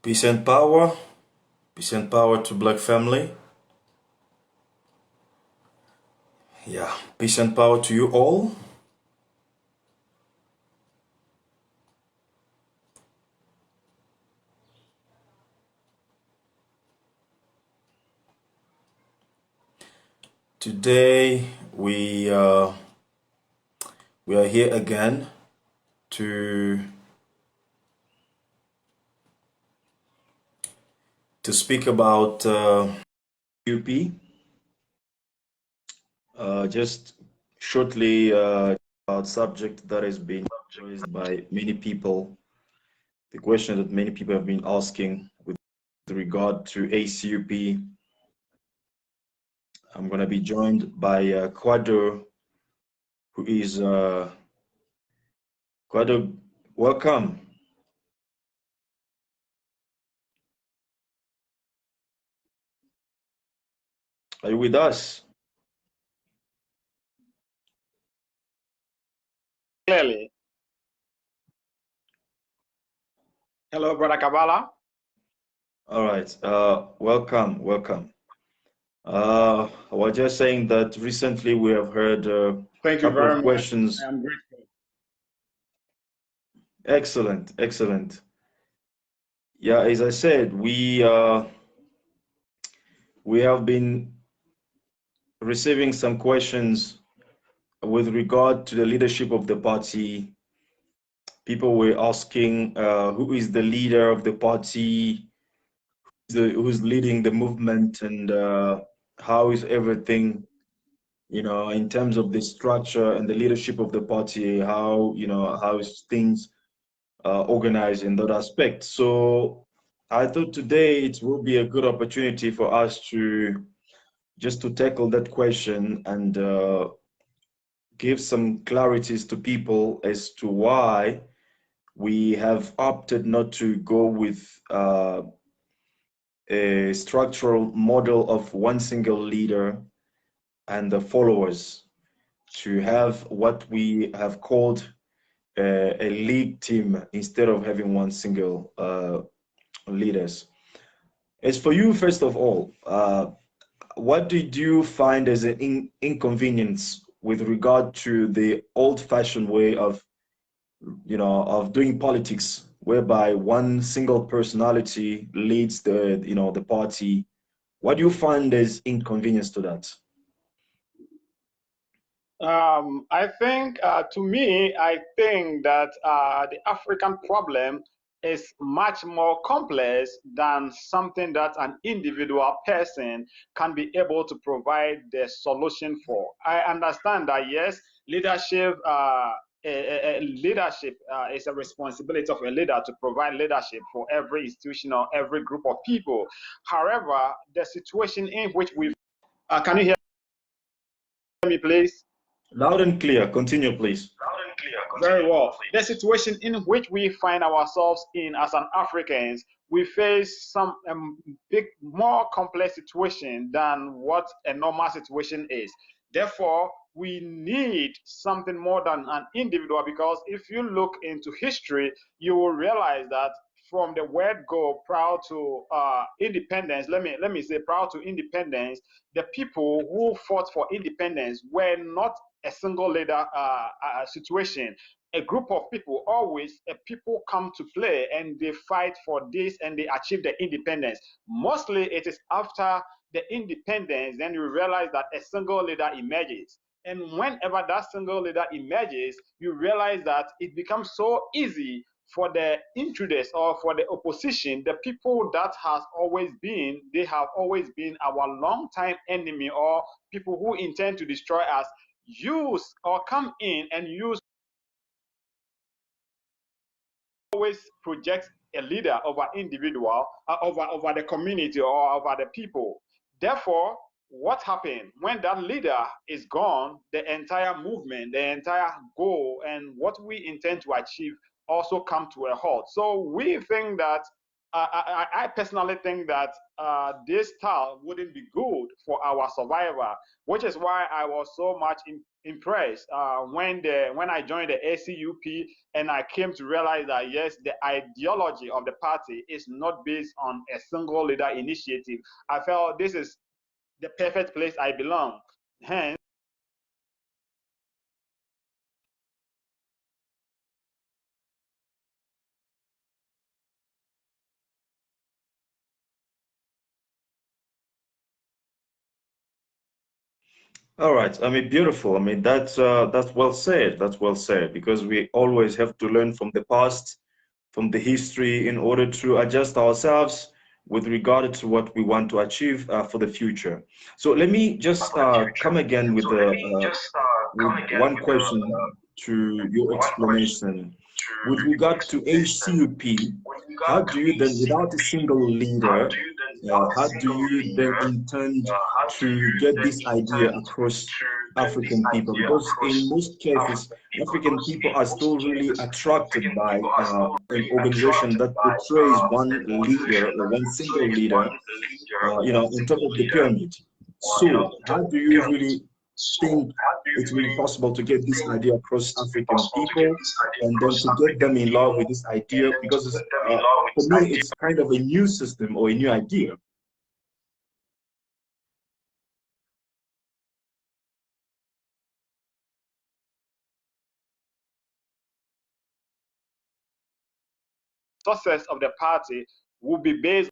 Peace and power to Black family. Yeah, peace and power to you all. Today we are here again to speak about UP. Just shortly about subject that has been raised by many people. The question that many people have been asking with regard to ACUP. I'm going to be joined by Quadro, who is Quadro. Welcome. Are you with us? Clearly. Hello, Brother Kabbalah. All right. Welcome. I was just saying that recently we have heard a Thank you couple very of much. I questions. am grateful. Excellent. Yeah, as I said, we have been receiving some questions with regard to the leadership of the party. People were asking who is the leader of the party, who's leading the movement, and how is everything, in terms of the structure and the leadership of the party, how is things organized in that aspect. So I thought today it will be a good opportunity for us to just to tackle that question and give some clarities to people as to why we have opted not to go with a structural model of one single leader and the followers, to have what we have called a league team instead of having one single leaders. As for you, first of all, what did you find as an inconvenience with regard to the old-fashioned way of, of doing politics, whereby one single personality leads the party? What do you find as inconvenience to that? I think, to me, I think that the African problem is much more complex than something that an individual person can be able to provide the solution for. I understand that, yes, leadership. Leadership is a responsibility of a leader to provide leadership for every institution or every group of people. However, the situation in which we can you hear me, please? Loud and clear. Continue, please. Very well. The situation in which we find ourselves in as an Africans, we face some big, more complex situation than what a normal situation is. Therefore, we need something more than an individual, because if you look into history, you will realize that from the word go prior to independence, let me say prior to independence, the people who fought for independence were not a single leader situation. A group of people, always a people come to play and they fight for this and they achieve the independence. Mostly it is after the independence then you realize that a single leader emerges. And whenever that single leader emerges, you realize that it becomes so easy for the intruders or for the opposition, the people that they have always been our long time enemy, or people who intend to destroy us, use or come in and use, always project a leader over individual, over the community or over the people. Therefore, what happened when that leader is gone, the entire movement, the entire goal, and what we intend to achieve also come to a halt. So we think that I personally think that this style wouldn't be good for our survival, which is why I was so much impressed when I joined the ACUP, and I came to realize that yes, the ideology of the party is not based on a single leader initiative. I felt this is the perfect place I belong. Hence, All right. I mean, beautiful. I mean, that's well said. That's well said, because we always have to learn from the past, from the history, in order to adjust ourselves with regard to what we want to achieve for the future. So let me just come again with one question to your explanation. With regard to ACUP, how do you then, without a single leader, how do you then intend to get this idea across African people? Because in most cases, African people are still really attracted by an organization that portrays one leader or one single leader, on top of the pyramid. So, how do you really think it's really possible to get this idea across African people and then to get them in love with this idea? Because for me, it's kind of a new system or a new idea. success of the party will be based.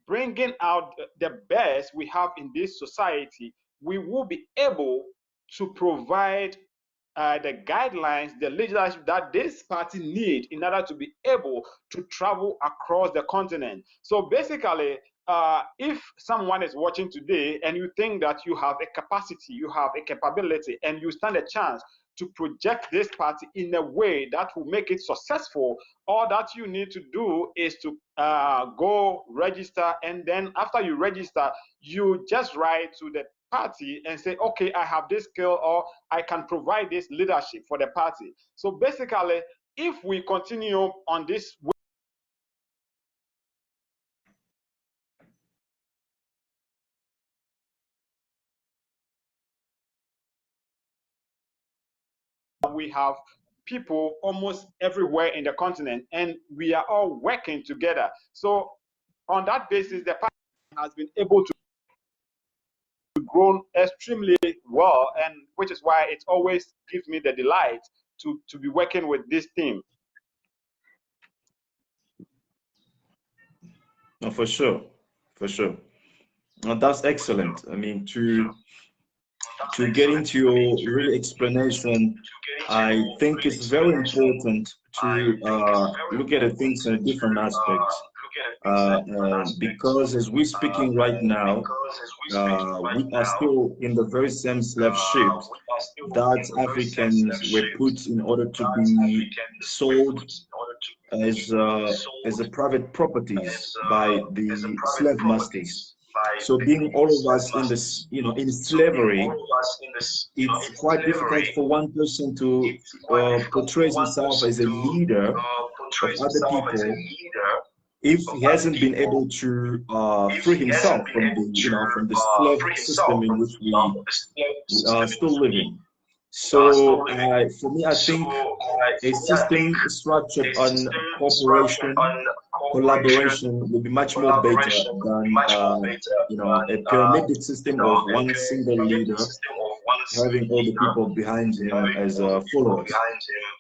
Bringing out the best we have in this society, we will be able to provide the guidelines, the leadership that this party need in order to be able to travel across the continent. So basically, if someone is watching today and you think that you have a capacity, you have a capability, and you stand a chance to project this party in a way that will make it successful, all that you need to do is to go register, and then after you register, you just write to the party and say, okay, I have this skill, or I can provide this leadership for the party. So basically, if we continue on this way, we have people almost everywhere in the continent, and we are all working together. So on that basis, the party has been able to grow extremely well, and which is why it always gives me the delight to be working with this team. No, for sure, for sure. That's excellent. I mean, to get into your real explanation, I think it's very important to look at the things in a different aspect. Because as we're speaking right now, we are still in the very same slave ship that Africans were put in order to be sold as a private properties by the slave masters. So being all of us in this, in slavery, it's quite difficult for one person to portray himself as a leader of other people if he hasn't been able to free himself from the slave system in which we are still living. So for me, I think a system structured on cooperation, collaboration will be much more better than a pyramidal system of one single leader having all the people behind him as followers,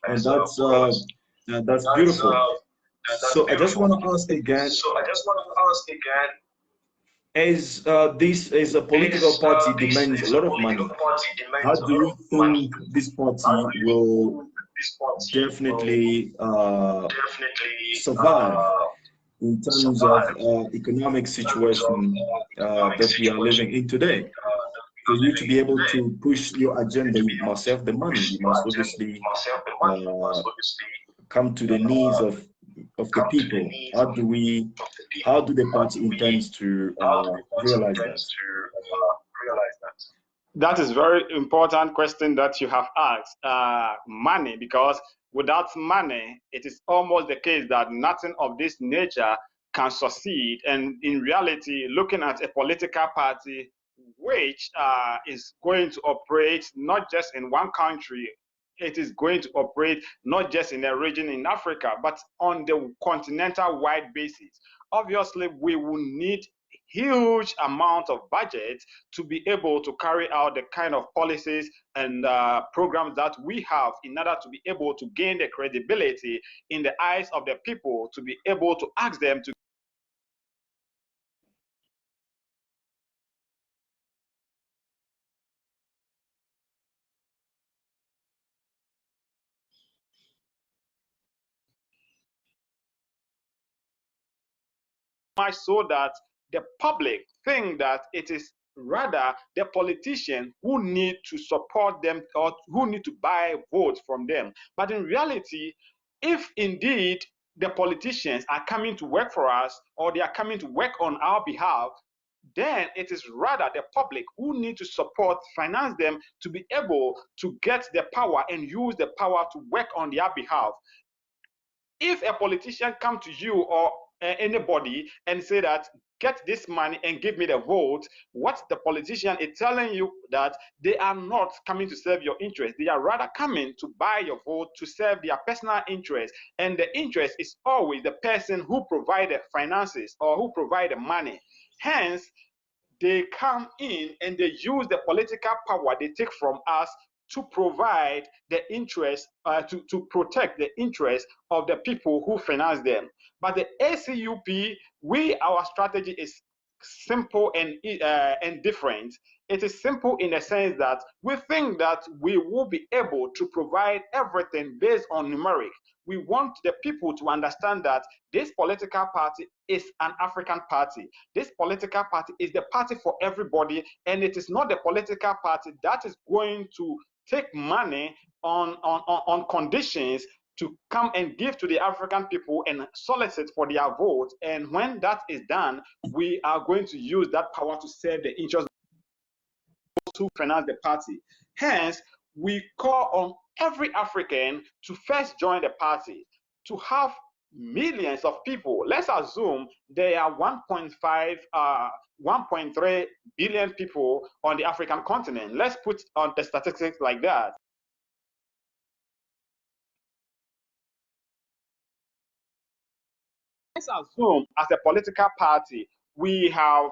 and that's beautiful. So I just want to ask again, as this as a political party demands a lot of money, how do you think this party will definitely survive in terms of economic situation that we are living in today? For you to be able to push your agenda, you must have the money. You must obviously uh, come to the needs of the people. How do the party intends to realize that? That is very important question that you have asked. Money, because without money, it is almost the case that nothing of this nature can succeed. And in reality, looking at a political party which is going to operate not just in one country, it is going to operate not just in a region in Africa, but on the continental wide basis. Obviously, we will need huge amount of budget to be able to carry out the kind of policies and programs that we have in order to be able to gain the credibility in the eyes of the people, to be able to ask them to much so that the public think that it is rather the politicians who need to support them or who need to buy votes from them. But in reality, if indeed the politicians are coming to work for us or they are coming to work on our behalf, then it is rather the public who need to support, finance them to be able to get the power and use the power to work on their behalf. If a politician come to you or anybody and say that get this money and give me the vote, what the politician is telling you that they are not coming to serve your interest. They are rather coming to buy your vote to serve their personal interest. And the interest is always the person who provide the finances or who provide the money. Hence, they come in and they use the political power they take from us to provide the interest, to protect the interest of the people who finance them. But the ACUP, our strategy is simple and different. It is simple in the sense that we think that we will be able to provide everything based on numeric. We want the people to understand that this political party is an African party. This political party is the party for everybody, and it is not the political party that is going to take money on conditions to come and give to the African people and solicit for their vote. And when that is done, we are going to use that power to serve the interests of those who finance the party. Hence, we call on every African to first join the party, to have millions of people. Let's assume there are 1.3 billion people on the African continent. Let's put on the statistics like that. Let's assume as a political party, we have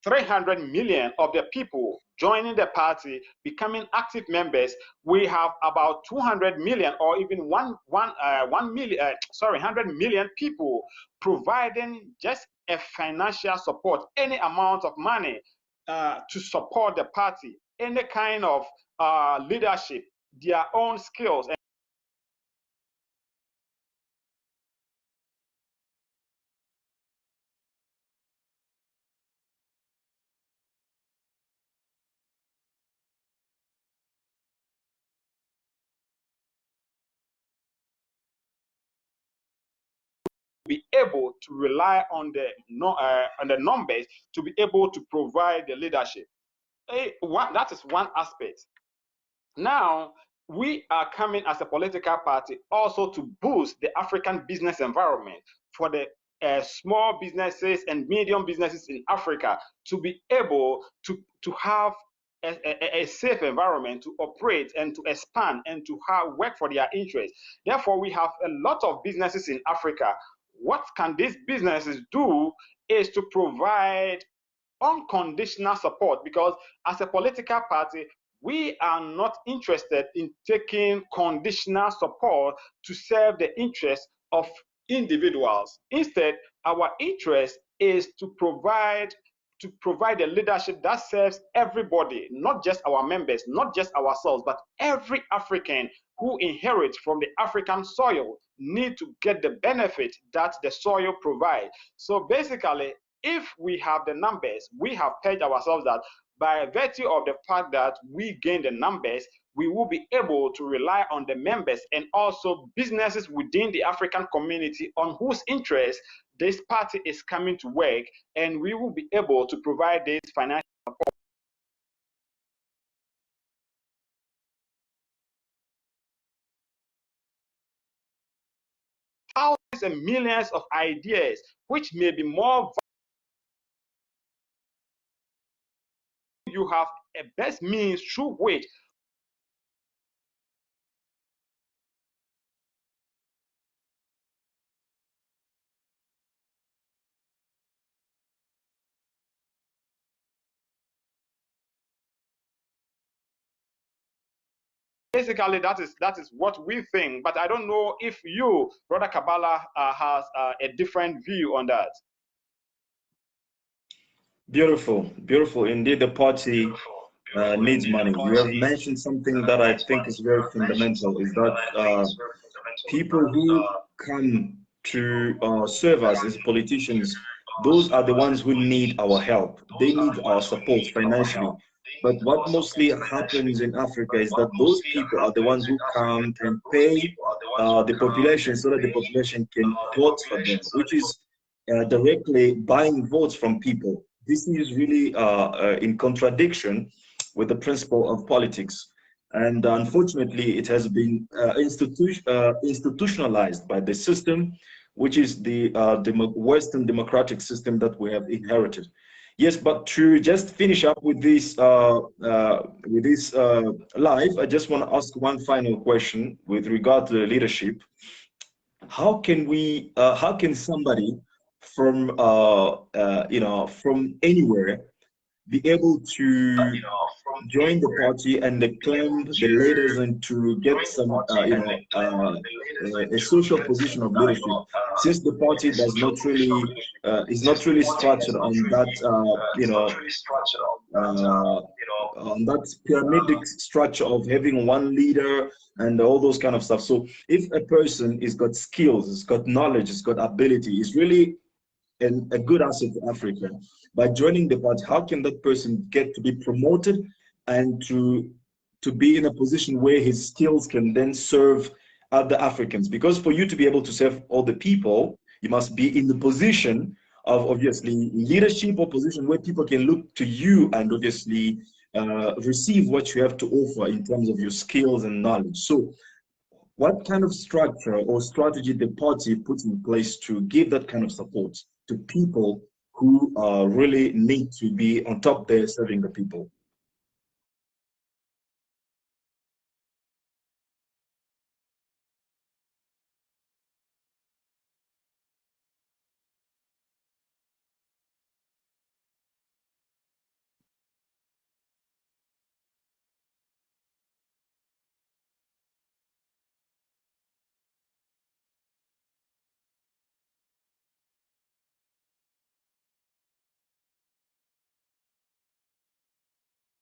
300 million of the people joining the party, becoming active members. We have about 200 million or even 100 million people providing just a financial support, any amount of money to support the party, any kind of leadership, their own skills. Be able to rely on the numbers to be able to provide the leadership. That is one aspect. Now, we are coming as a political party also to boost the African business environment for the small businesses and medium businesses in Africa to be able to have a safe environment to operate and to expand and to work for their interests. Therefore, we have a lot of businesses in Africa. What can these businesses do is to provide unconditional support, because as a political party, we are not interested in taking conditional support to serve the interests of individuals. Instead, our interest is to provide a leadership that serves everybody, not just our members, not just ourselves, but every African who inherits from the African soil need to get the benefit that the soil provides. So basically, if we have the numbers, we have pledged ourselves that by virtue of the fact that we gain the numbers, we will be able to rely on the members and also businesses within the African community on whose interest this party is coming to work, and we will be able to provide this financial support. Thousands and millions of ideas which may be more. You have a best means through which basically that is what we think. But I don't know if you, Brother Kabbalah, has a different view on that. Beautiful, beautiful. Indeed, the party needs money. You have mentioned something that I think is very fundamental, is that people who come to serve us as politicians, those are the ones who need our help. They need our support financially. But what mostly happens in Africa is that those people are the ones who come and pay the population so that the population can vote for them, which is directly buying votes from people. This is really in contradiction with the principle of politics. And unfortunately, it has been institutionalized by the system, which is the Western democratic system that we have inherited. Yes, but to just finish up with this live, I just want to ask one final question with regard to the leadership. How can somebody from from anywhere be able to join the party and claim the leaders and to get some a social position of leadership, since the party does not really is not really structured on that on that pyramidal structure of having one leader and all those kind of stuff. So if a person has got skills, has got knowledge, has got ability, is really a good asset to Africa. By joining the party, how can that person get to be promoted and to be in a position where his skills can then serve other Africans? Because for you to be able to serve all the people, you must be in the position of obviously leadership or position where people can look to you and obviously receive what you have to offer in terms of your skills and knowledge. So what kind of structure or strategy the party puts in place to give that kind of support to people who really need to be on top there serving the people?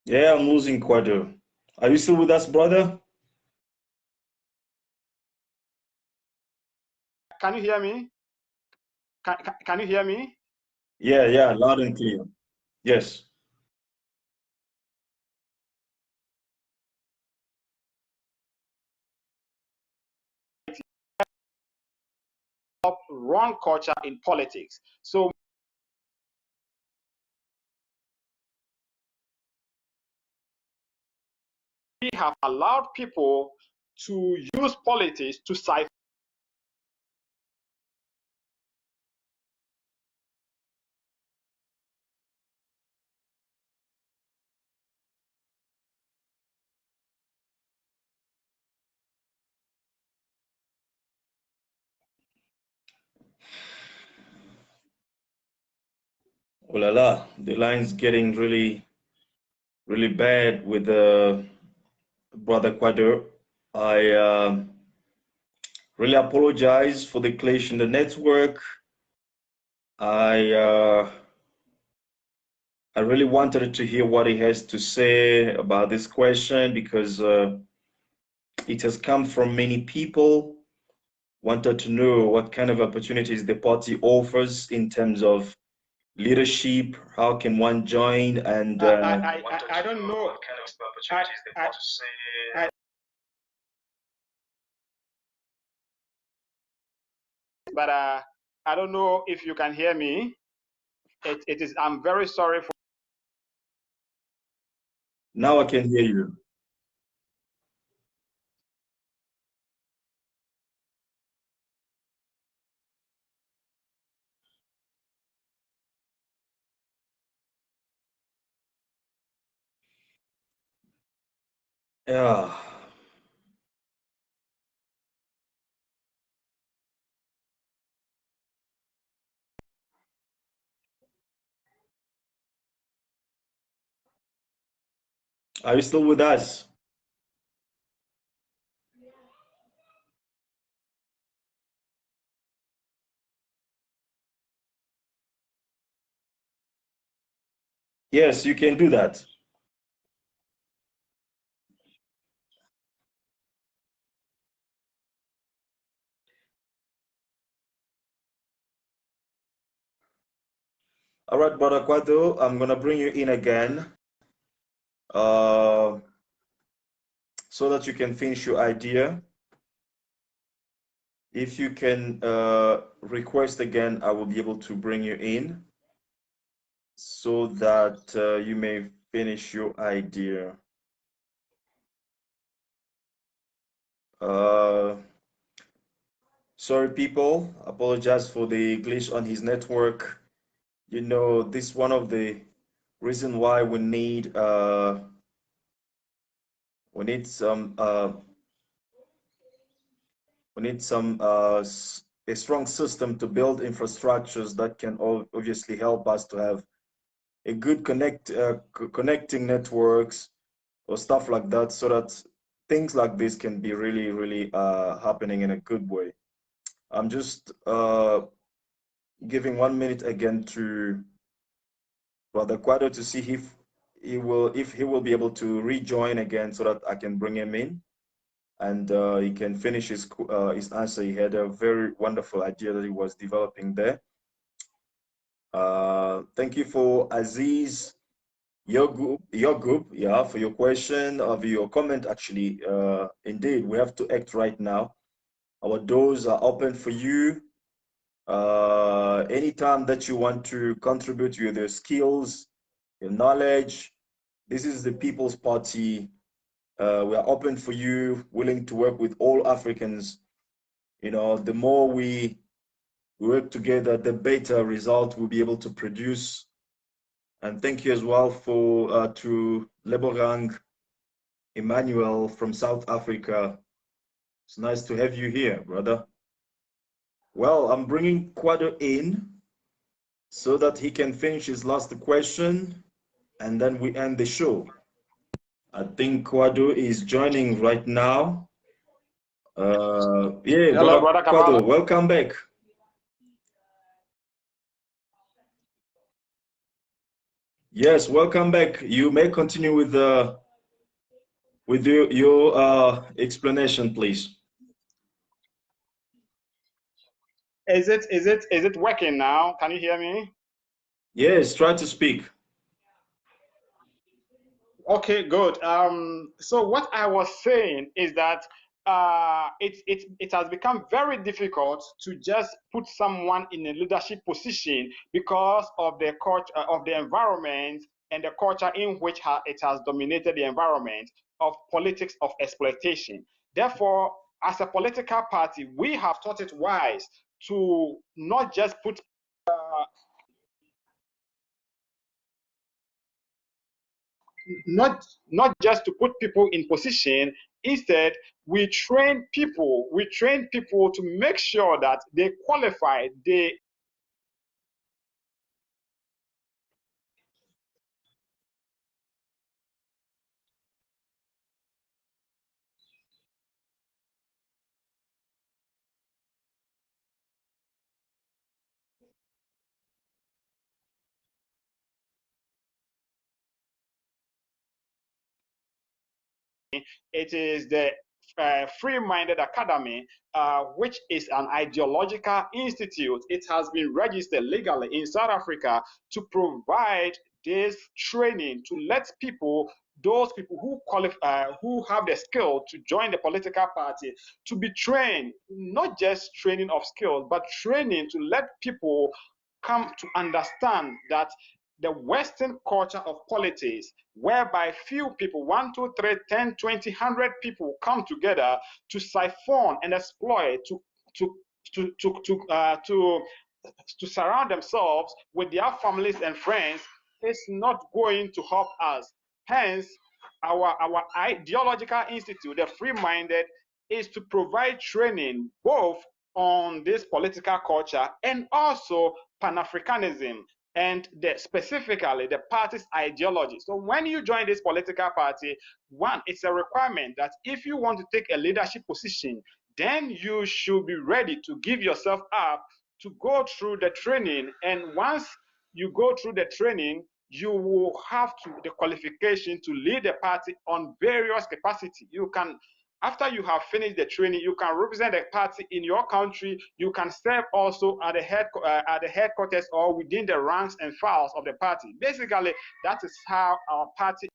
Yeah, I'm losing Quadro. Are you still with us, brother? Can you hear me? Can you hear me? Yeah, yeah, loud and clear. Yes. Wrong culture in politics. So we have allowed people to use politics to siphon. Oh la la, the line's getting really, really bad with brother Quadro. I really apologize for the clash in the network. I I really wanted to hear what he has to say about this question because it has come from many people. Wanted to know what kind of opportunities the party offers in terms of leadership. How can one join? And I don't know what kind of opportunities they want to say. But I don't know if you can hear me. It is. I'm very sorry for. now I can hear you. Yeah. Are you still with us? Yes, you can do that. All right, Brother Quado, I'm gonna bring you in again uh, so that you can finish your idea. If you can request again, I will be able to bring you in so that you may finish your idea. Uh, sorry, people. Apologize for the glitch on his network. You know, this is one of the reason why we need some a strong system to build infrastructures that can obviously help us to have a good connecting networks or stuff like that, so that things like this can be really happening in a good way. I'm just giving 1 minute again to Brother Quado to see if he will be able to rejoin again so that I can bring him in and he can finish his answer. He had a very wonderful idea that he was developing there. Thank you for Aziz, your group, yeah, for your question, of your comment. Actually, indeed, we have to act right now. Our doors are open for you. Anytime that you want to contribute with your skills, your knowledge, this is the People's Party. We are open for you, willing to work with all Africans. You know, the more we work together, the better result we'll be able to produce. And thank you as well for to Leborang Emmanuel from South Africa. It's nice to have you here, brother. Well, I'm bringing Quado in so that he can finish his last question and then we end the show. I think Quado is joining right now. Yeah, Hello, brother brother Kamal. Quado, welcome back. Yes, welcome back. You may continue with your explanation, please. Is it working now? Can you hear me? Yes, try to speak. Okay, good. So what I was saying is that it has become very difficult to just put someone in a leadership position because of the culture of the environment and the culture in which it has dominated the environment of politics of exploitation. Therefore, as a political party, we have thought it wise to not just put not just to put people in position. Instead, we train people to make sure that they qualify, they it is the Free-Minded Academy, which is an ideological institute. It has been registered legally in South Africa to provide this training to let people, those people who qualify, who have the skill to join the political party, to be trained, not just training of skills, but training to let people come to understand that the Western culture of politics, whereby few people, 1, 2, 3, 10, 20, 100 people come together to siphon and exploit, to to to to uh, to to surround themselves with their families and friends, is not going to help us. Hence, our ideological institute, the Free-Minded, is to provide training both on this political culture and also Pan-Africanism and specifically the party's ideology. So when you join this political party, one, it's a requirement that if you want to take a leadership position, then you should be ready to give yourself up to go through the training. And once you go through the training, you will have the qualification to lead the party on various capacity. You can, after you have finished the training, you can represent the party in your country. You can serve also at the headquarters or within the ranks and files of the party. Basically, that is how our party,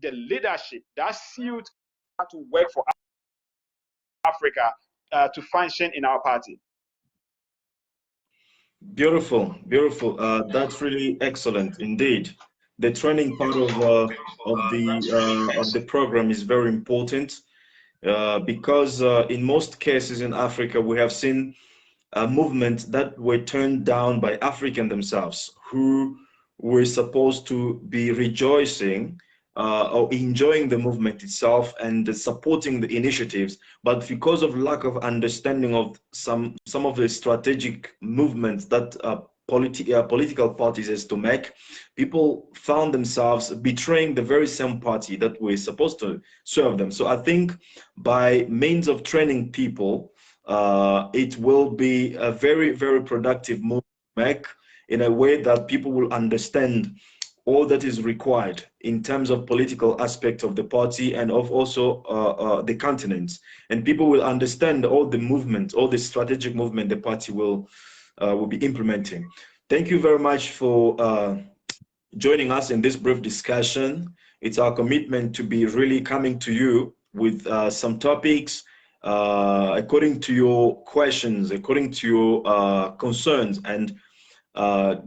the leadership that suits to work for Africa, to function in our party. Beautiful, beautiful. That's really excellent indeed. The training part of the program is very important because in most cases in Africa we have seen movements that were turned down by Africans themselves, who were supposed to be rejoicing or enjoying the movement itself and supporting the initiatives, but because of lack of understanding of some of the strategic movements that political parties has to make, people found themselves betraying the very same party that were supposed to serve them. So I think by means of training people, it will be a very, very productive move to make in a way that people will understand all that is required in terms of political aspect of the party and of also the continent. And people will understand all the movement, all the strategic movement the party will be implementing. Thank you very much for joining us in this brief discussion. It's our commitment to be really coming to you with some topics according to your questions, according to your concerns, and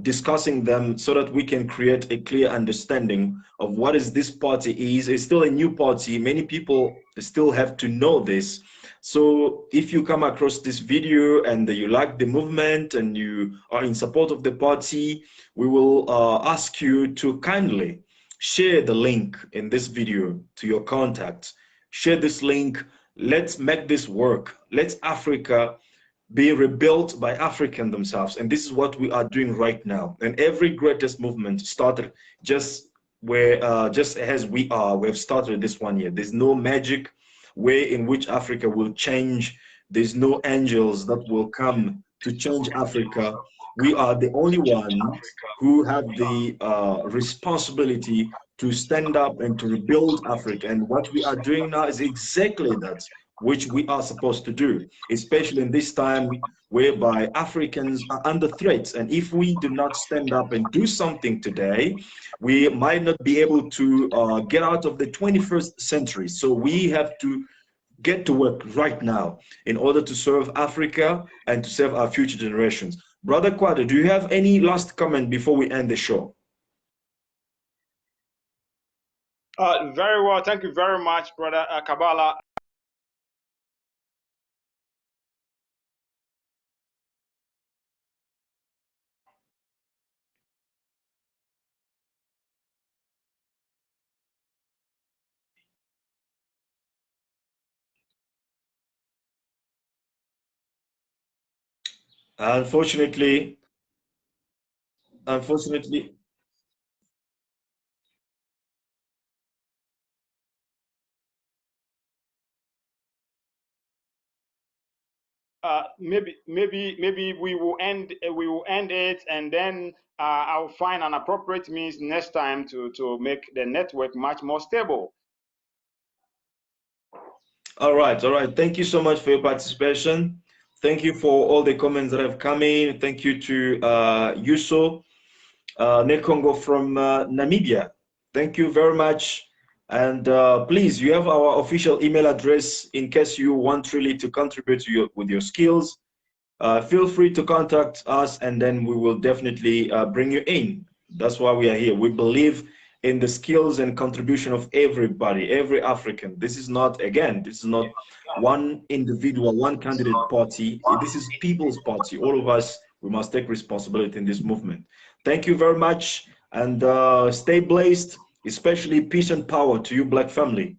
discussing them so that we can create a clear understanding of what is this party is. It's still a new party. Many people still have to know this. So if you come across this video and you like the movement and you are in support of the party, we will ask you to kindly share the link in this video to your contacts. Share this link. Let's make this work. Let's Africa be rebuilt by Africans themselves. And this is what we are doing right now. And every greatest movement started just as we are. We have started this one year. There's no magic way in which Africa will change. There's no angels that will come to change Africa. We are the only ones who have the responsibility to stand up and to rebuild Africa. And what we are doing now is exactly that, which we are supposed to do, especially in this time whereby Africans are under threats. And if we do not stand up and do something today, we might not be able to get out of the 21st century. So we have to get to work right now in order to serve Africa and to serve our future generations. Brother Kwada, do you have any last comment before we end the show? Very well. Thank you very much, Brother Kabbalah. Unfortunately, unfortunately, maybe we will end it, and then I'll find an appropriate means next time to make the network much more stable. All right, all right. Thank you so much for your participation. Thank you for all the comments that have come in. Thank you to Yuso Nekongo from Namibia. Thank you very much. And please, you have our official email address in case you want really to contribute to with your skills. Feel free to contact us, and then we will definitely bring you in. That's why we are here. We believe in the skills and contribution of everybody, every African. This is not, again, this is not one individual, one candidate party. This is people's party. All of us, we must take responsibility in this movement. Thank you very much, and stay blessed, especially peace and power to you, Black family.